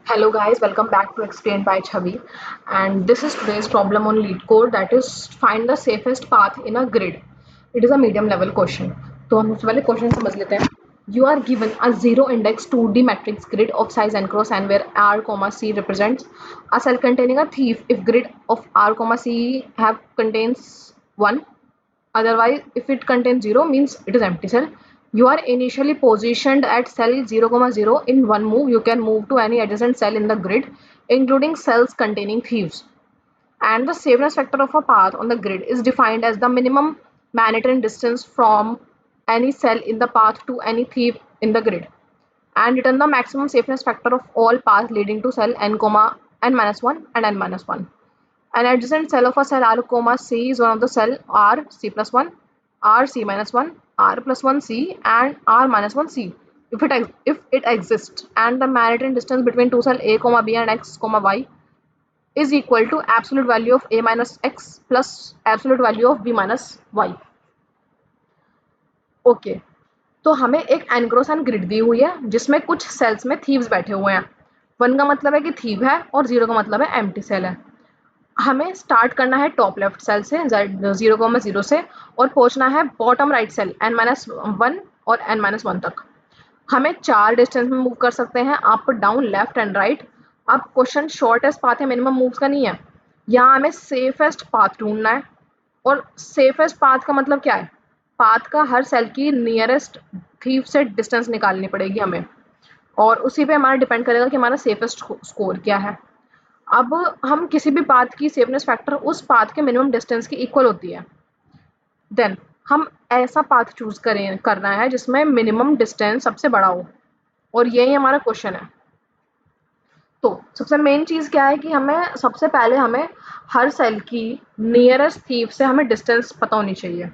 Hello guys, welcome back to Explained by Chavi, and this is today's problem on lead code, that is find the safest path in a grid. It is a medium level question. तो हम सबसे पहले question समझ लेते हैं. You are given a zero index 2D matrix grid of size n cross n where r comma c represents a cell containing a thief if grid of r comma c have contains 1. Otherwise, if it contains 0 means it is empty cell. You are initially positioned at cell 0,0. In one move, you can move to any adjacent cell in the grid, including cells containing thieves. And the safeness factor of a path on the grid is defined as the minimum Manhattan distance from any cell in the path to any thief in the grid. And return the maximum safeness factor of all paths leading to cell n, n minus 1 and n minus 1. An adjacent cell of a cell R comma C is one of the cell R C plus 1, R C minus 1, R plus 1 C and R minus 1 C if it exists, and the Manhattan distance between two cell A comma B and X comma Y is equal to absolute value of A minus X plus absolute value of B minus Y. Okay तो हमें एक n cross n grid दी हुई है जिसमें कुछ sales में thieves बैठे हुए हैं. 1 का मतलब है कि थीव है और 0 का मतलब है एम्प्टी सेल है. हमें स्टार्ट करना है टॉप लेफ्ट सेल से 0,0 से और पहुंचना है बॉटम राइट सेल n-1 और n-1 तक. हमें 4 डिस्टेंस में मूव कर सकते हैं, up down left and right. अब क्वेश्चन शॉर्टेस्ट पाथ है, मिनिमम मूव्स का नहीं है. यहाँ हमें सेफेस्ट पाथ ढूंढना है. और सेफेस्ट पाथ का मतलब क्या है? पाथ का हर सेल की नियरेस्ट थीव से डिस्टेंस निकालनी पड़ेगी हमें, और उसी पे हमारा डिपेंड करेगा कि हमारा सेफेस्ट स्कोर क्या है. अब हम किसी भी पाथ की सेफनेस फैक्टर उस पाथ के मिनिमम डिस्टेंस की इक्वल होती है. देन हम ऐसा पाथ चूज करना है जिसमें मिनिमम डिस्टेंस सबसे बड़ा हो, और यही हमारा क्वेश्चन है. तो सबसे मेन चीज क्या है कि हमें सबसे पहले हमें हर सेल की नियरेस्ट थीव से हमें डिस्टेंस पता होनी चाहिए.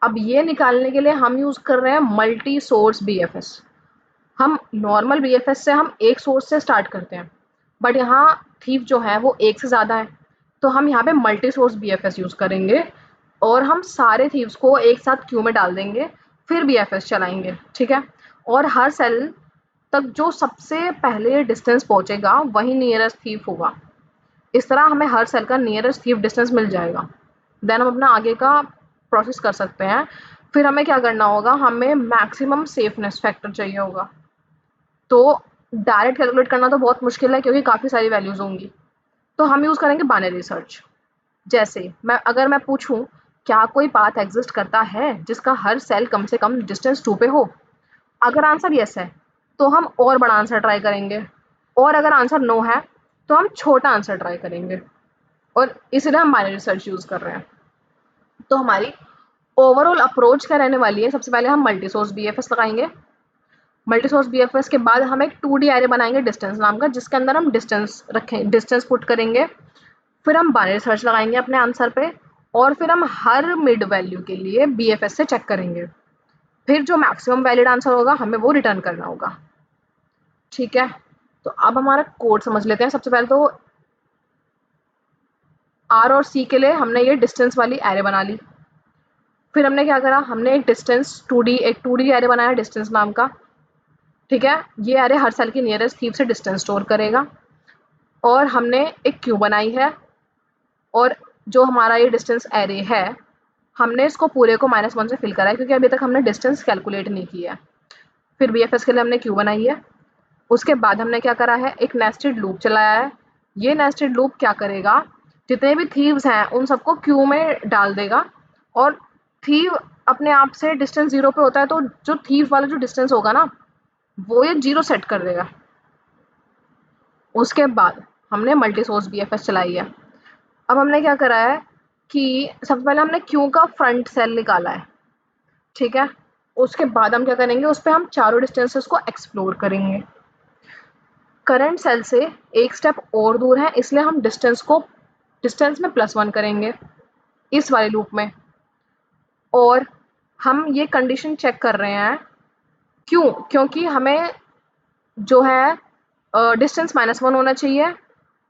अब ये निकालने के लिए हम यूज कर रहे हैं मल्टी सोर्स बीएफएस. हम नॉर्मल बीएफएस से हम एक सोर्स से स्टार्ट करते हैं, बट यहाँ थीव जो है वो एक से ज़्यादा है, तो हम यहाँ पे मल्टी सोर्स बीएफएस यूज़ करेंगे और हम सारे थीव्स को एक साथ क्यू में डाल देंगे, फिर बीएफएस चलाएंगे. ठीक है. और हर सेल तक जो सबसे पहले डिस्टेंस पहुंचेगा वही नियरेस्ट थीव होगा. इस तरह हमें हर सेल का नियरेस्ट थीव डिस्टेंस मिल जाएगा. देन हम अपना आगे का प्रोसेस कर सकते हैं. फिर हमें क्या करना होगा, हमें मैक्सिमम सेफनेस फैक्टर चाहिए होगा. तो डायरेक्ट कैलकुलेट करना तो बहुत मुश्किल है क्योंकि काफ़ी सारी वैल्यूज़ होंगी, तो हम यूज़ करेंगे बाइनरी सर्च. जैसे अगर मैं पूछूं क्या कोई पाथ एग्जिस्ट करता है जिसका हर सेल कम से कम डिस्टेंस 2 पे हो, अगर आंसर यस है तो हम और बड़ा आंसर ट्राई करेंगे, और अगर आंसर नो है तो हम छोटा आंसर ट्राई करेंगे, और इसलिए हम बाइनरी सर्च यूज़ कर रहे हैं. तो हमारी ओवरऑल अप्रोच क्या रहने वाली है, सबसे पहले हम मल्टी सोर्स बीएफएस लगाएंगे. मल्टी सोर्स बीएफएस के बाद हम एक 2D एरे बनाएंगे डिस्टेंस नाम का, जिसके अंदर हम डिस्टेंस रखें, डिस्टेंस पुट करेंगे. फिर हम बाइनरी सर्च लगाएंगे अपने आंसर पे, और फिर हम हर मिड वैल्यू के लिए बीएफएस से चेक करेंगे. फिर जो मैक्सिमम वैलिड आंसर होगा हमें वो रिटर्न करना होगा. ठीक है. तो अब हमारा कोड समझ लेते हैं. सबसे पहले तो आर और सी के लिए हमने ये डिस्टेंस वाली एरे बना ली. फिर हमने क्या करा, हमने एक डिस्टेंस 2D एरे बनाया डिस्टेंस नाम का. ठीक है. ये एरे हर सेल की नियरेस्ट थीव से डिस्टेंस स्टोर करेगा. और हमने एक क्यू बनाई है, और जो हमारा ये डिस्टेंस एरे है हमने इसको पूरे को -1 से फिल करा है क्योंकि अभी तक हमने डिस्टेंस कैलकुलेट नहीं किया है. फिर बीएफएस के लिए हमने क्यू बनाई है. उसके बाद हमने क्या करा है, एक नेस्टेड लूप चलाया है. ये नेस्टेड लूप क्या करेगा, जितने भी थीव्स हैं उन सबको क्यू में डाल देगा, और थीव अपने आप से डिस्टेंस 0 पे होता है, तो जो थीव वाला जो डिस्टेंस होगा ना वो ये 0 सेट कर देगा. उसके बाद हमने मल्टी सोर्स बीएफएस चलाई है. अब हमने क्या करा है कि सबसे पहले हमने क्यू का फ्रंट सेल निकाला है. ठीक है. उसके बाद हम क्या करेंगे, उस पर हम चारों डिस्टेंसेस को एक्सप्लोर करेंगे. करंट सेल से एक स्टेप और दूर है, इसलिए हम डिस्टेंस में +1 करेंगे इस वाले लूप में. और हम ये कंडीशन चेक कर रहे हैं क्यों, क्योंकि हमें जो है डिस्टेंस -1 होना चाहिए,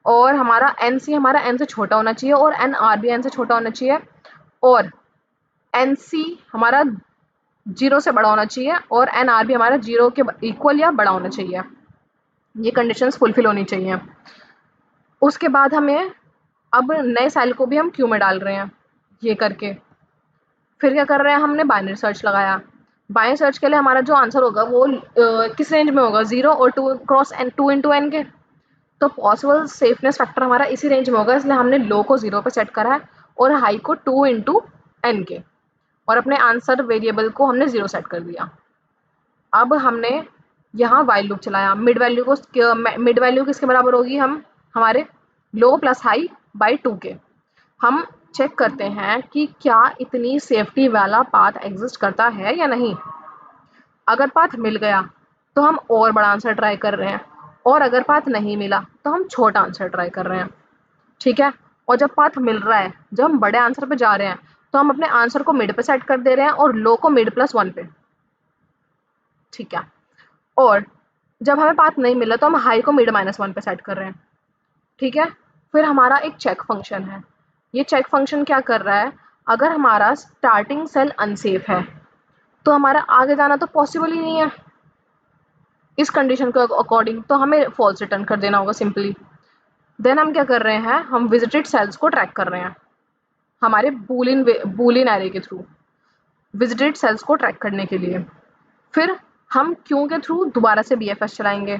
और हमारा एन सी हमारा एन से छोटा होना चाहिए, और एन आर भी एन से छोटा होना चाहिए, और एन सी हमारा 0 से बड़ा होना चाहिए, और एन आर भी हमारा 0 के इक्वल या बड़ा होना चाहिए. ये कंडीशंस फुलफिल होनी चाहिए। उसके बाद हमें अब नए सेल को भी हम क्यू में डाल रहे हैं ये करके। फिर क्या कर रहे हैं, हमने बाइनरी सर्च लगाया। बाइनरी सर्च के लिए हमारा जो आंसर होगा वो किस रेंज में होगा, 0 और 2 क्रॉस एन 2 इंटू एन के। तो पॉसिबल सेफनेस फैक्टर हमारा इसी रेंज में होगा, इसलिए हमने लो को 0 पे सेट करा है और हाई को 2 इंटू एन के, और अपने आंसर वेरिएबल को हमने 0 सेट कर दिया। अब हमने यहाँ वाइल लूप चलाया। मिड वैल्यू किसके बराबर होगी, हम हमारे लो प्लस हाई बाई 2 के। हम चेक करते हैं कि क्या इतनी सेफ्टी वाला पाथ एग्जिस्ट करता है या नहीं। अगर पाथ मिल गया तो हम और बड़ा आंसर ट्राई कर रहे हैं, और अगर पाथ नहीं मिला तो हम छोटा आंसर ट्राई कर रहे हैं। ठीक है। और जब पाथ मिल रहा है, जब हम बड़े आंसर पे जा रहे हैं, तो हम अपने आंसर को मिड पे सेट कर दे रहे हैं और लो को मिड प्लस 1 पे। ठीक है। और जब हमें पाथ नहीं मिला तो हम हाई को मिड माइनस 1 पे सेट कर रहे हैं। ठीक है। फिर हमारा एक चेक फंक्शन है। ये चेक फंक्शन क्या कर रहा है, अगर हमारा स्टार्टिंग सेल अनसेफ है तो हमारा आगे जाना तो पॉसिबल ही नहीं है इस कंडीशन के अकॉर्डिंग, तो हमें फॉल्स रिटर्न कर देना होगा सिंपली। देन हम क्या कर रहे हैं, हम विजिटेड सेल्स को ट्रैक कर रहे हैं हमारे बूलियन एरे के थ्रू, विजिटेड सेल्स को ट्रैक करने के लिए। फिर हम क्यों के थ्रू दोबारा से बीएफएस चलाएंगे।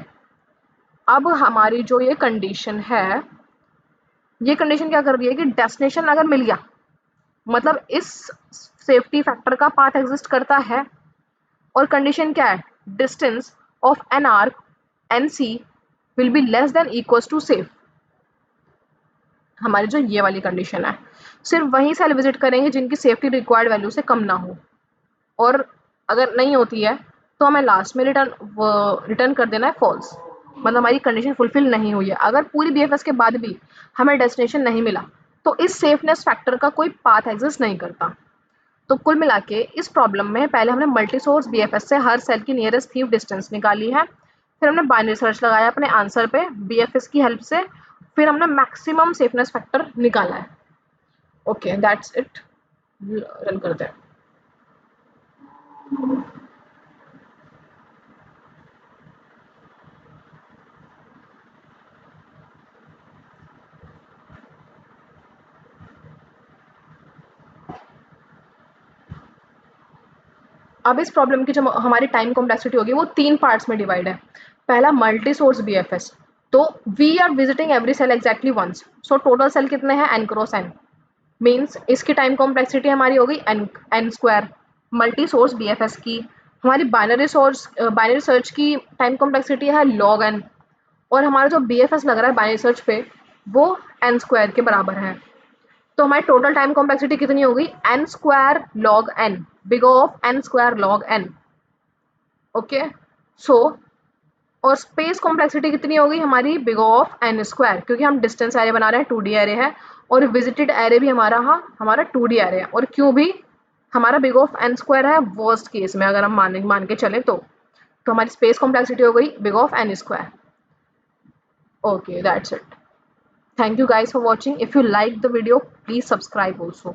अब हमारी जो ये कंडीशन है, ये कंडीशन क्या कर रही है कि डेस्टिनेशन अगर मिल गया, मतलब इस सेफ्टी फैक्टर का पाथ एग्जिस्ट करता है, और कंडीशन क्या है, distance of an arc N C will be less than equals to safe. हमारी जो ये वाली कंडीशन है, सिर्फ वही सेल विजिट करेंगे जिनकी सेफ्टी रिक्वायर्ड वैल्यू से कम ना हो, और अगर नहीं होती है तो हमें लास्ट में रिटर्न कर देना है फॉल्स, मतलब हमारी कंडीशन फुलफिल नहीं हुई है। अगर पूरी बीएफएस के बाद भी हमें डेस्टिनेशन नहीं मिला तो इस सेफनेस फैक्टर का कोई पाथ एग्जिस्ट नहीं करता। तो कुल मिला के इस प्रॉब्लम में पहले हमने मल्टी सोर्स बीएफएस से हर सेल की नियरेस्ट थीव डिस्टेंस निकाली है, फिर हमने बाइनरी सर्च लगाया अपने आंसर पे बीएफएस की हेल्प से, फिर हमने मैक्सिमम सेफनेस फैक्टर निकाला है। ओके दैट्स इट, रन करते हैं। अब इस प्रॉब्लम की जो हमारी टाइम कॉम्प्लेक्सिटी होगी वो 3 पार्ट्स में डिवाइड है। पहला मल्टी सोर्स बीएफएस, तो we are visiting every cell exactly once, so total cell कितने हैं एन क्रॉस एन, मीन्स इसकी टाइम कॉम्प्लेक्सिटी हमारी हो गई N square. Multi source BFS की हमारी बाइनरी सर्च की टाइम कॉम्प्लेक्सिटी है लॉग एन, और हमारा जो बीएफएस लग रहा है बाइनरी सर्च पे वो एन स्क्वायर के बराबर है। तो हमारी टोटल टाइम कॉम्प्लेक्सिटी कितनी हो गई, N square log N, big of N square log N. Okay. So और स्पेस कॉम्प्लेक्सिटी कितनी होगी हमारी, बिग ऑफ एन स्क्वायर, क्योंकि हम डिस्टेंस एरे बना रहे हैं 2D एरे है, और विजिटेड एरे भी हमारा 2D एरे है, और क्यों भी हमारा बिग ऑफ एन स्क्वायर है वर्स्ट केस में, अगर हम मान के चले तो हमारी स्पेस कॉम्प्लेक्सिटी हो गई big of N square. Okay that's it, thank you guys for watching. If you liked the video, please subscribe also.